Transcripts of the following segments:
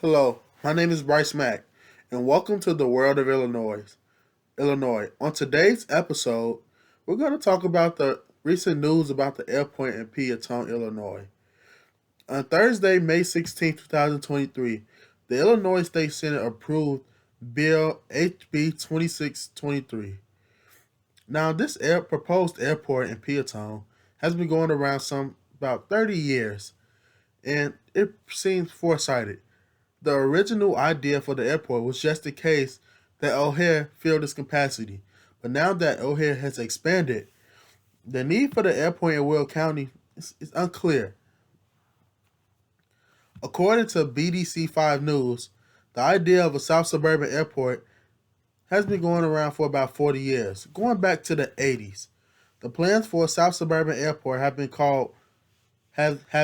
Hello, my name is Bryce Mack, and welcome to the world of Illinois. On today's episode, we're going to talk about the recent news about the airport in Peatone, Illinois. On Thursday, May 16, 2023, the Illinois State Senate approved Bill HB 2623. Now, this proposed airport in Peatone has been going around some about 30 years, and it seems foresighted. The original idea for the airport was just in case that O'Hare filled its capacity. But now that O'Hare has expanded, the need for the airport in Will County is unclear. According to BDC 5 News, the idea of a South Suburban airport has been going around for about 40 years, going back to the 80s. The plans for a South Suburban airport have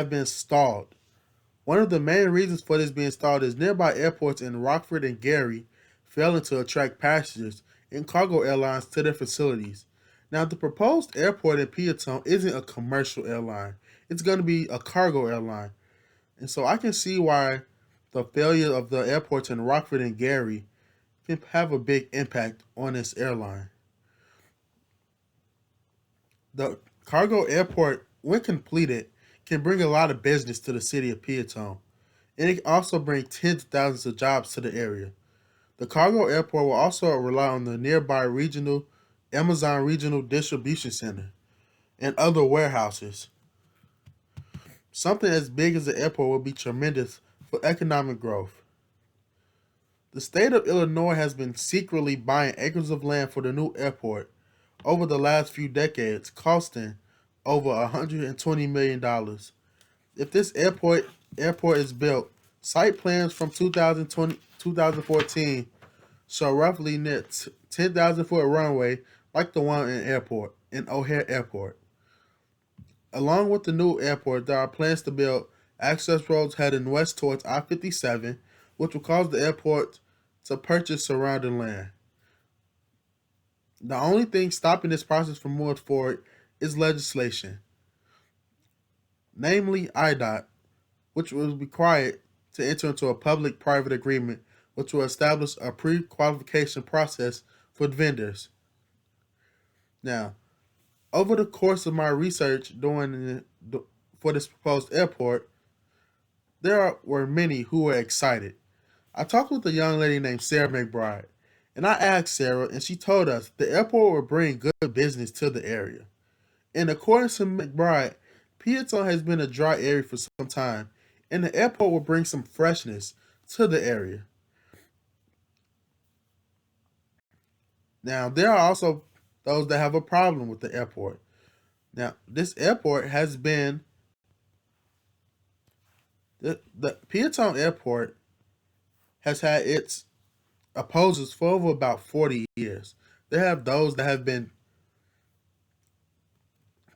been stalled. One of the main reasons for this being stalled is nearby airports in Rockford and Gary failing to attract passengers and cargo airlines to their facilities. Now, the proposed airport in Peatone isn't a commercial airline, it's going to be a cargo airline. And so I can see why the failure of the airports in Rockford and Gary can have a big impact on this airline. The cargo airport, when completed, can bring a lot of business to the city of Peatone, and it can also bring tens of thousands of jobs to the area. The cargo airport will also rely on the nearby regional Amazon Regional Distribution Center and other warehouses. Something as big as the airport will be tremendous for economic growth. The state of Illinois has been secretly buying acres of land for the new airport over the last few decades, costing over $120 million. If this airport is built, site plans from 2014 show roughly near 10,000-foot runway like the one in O'Hare Airport. Along with the new airport, there are plans to build access roads heading west towards I-57, which will cause the airport to purchase surrounding land. The only thing stopping this process from moving forward is legislation, namely IDOT, which was required to enter into a public-private agreement which will establish a pre-qualification process for vendors. Now, over the course of my research for this proposed airport, were many who were excited. I talked with a young lady named Sarah McBride, and I asked Sarah, and she told us the airport will bring good business to the area. And according to McBride, Peatone has been a dry area for some time, and the airport will bring some freshness to the area. Now, there are also those that have a problem with the airport. Now, this airport has been the Peatone Airport has had its opposers for over about 40 years. They have those that have been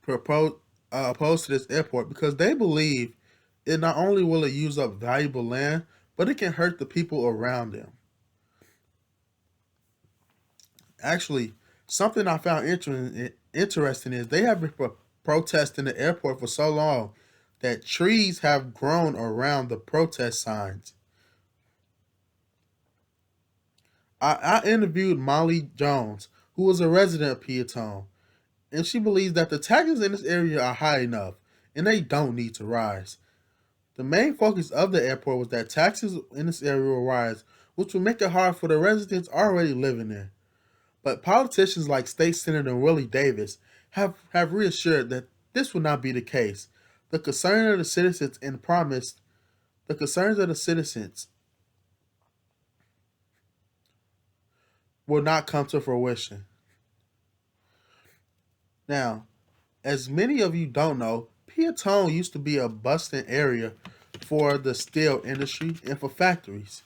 proposed opposed to this airport because they believe it not only will it use up valuable land, but it can hurt the people around them. Actually, something I found interesting is they have been protesting the airport for so long that trees have grown around the protest signs. I interviewed Molly Jones, who was a resident of Peatone, and she believes that the taxes in this area are high enough and they don't need to rise. The main focus of the airport was that taxes in this area will rise, which will make it hard for the residents already living there. But politicians like State Senator Willie Davis have reassured that this will not be the case. The concern of the citizens and promised the concerns of the citizens will not come to fruition. Now, as many of you don't know, Peatone used to be a bustling area for the steel industry and for factories.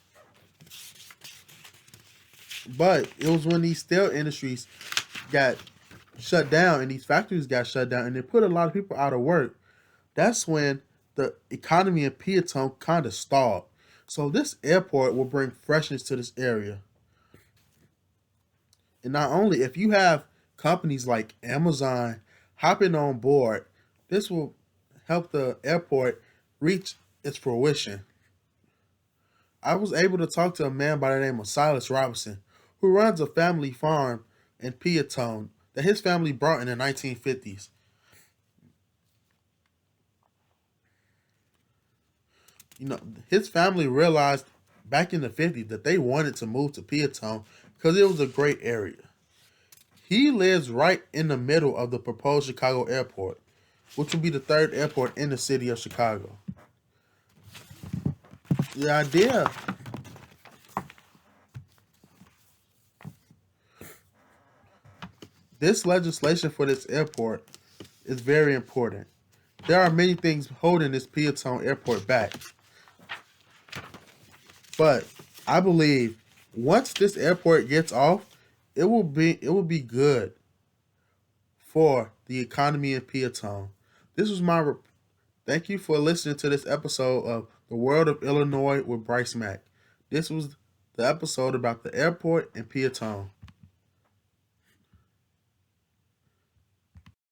But it was when these steel industries got shut down and these factories got shut down and they put a lot of people out of work. That's when the economy in Peatone kind of stalled. So this airport will bring freshness to this area. And not only, if you have companies like Amazon hopping on board, this will help the airport reach its fruition. I was able to talk to a man by the name of Silas Robinson, who runs a family farm in Peatone that his family brought in the 1950s. You know, his family realized back in the 50s that they wanted to move to Peatone because it was a great area. He lives right in the middle of the proposed Chicago airport, which will be the third airport in the city of Chicago. The idea This legislation for this airport is very important. There are many things holding this Peatone airport back, but I believe once this airport gets off, it will be good for the economy in Peatone. This was my thank you for listening to this episode of The World of Illinois with Bryce Mack. This was the episode about the airport in Peatone.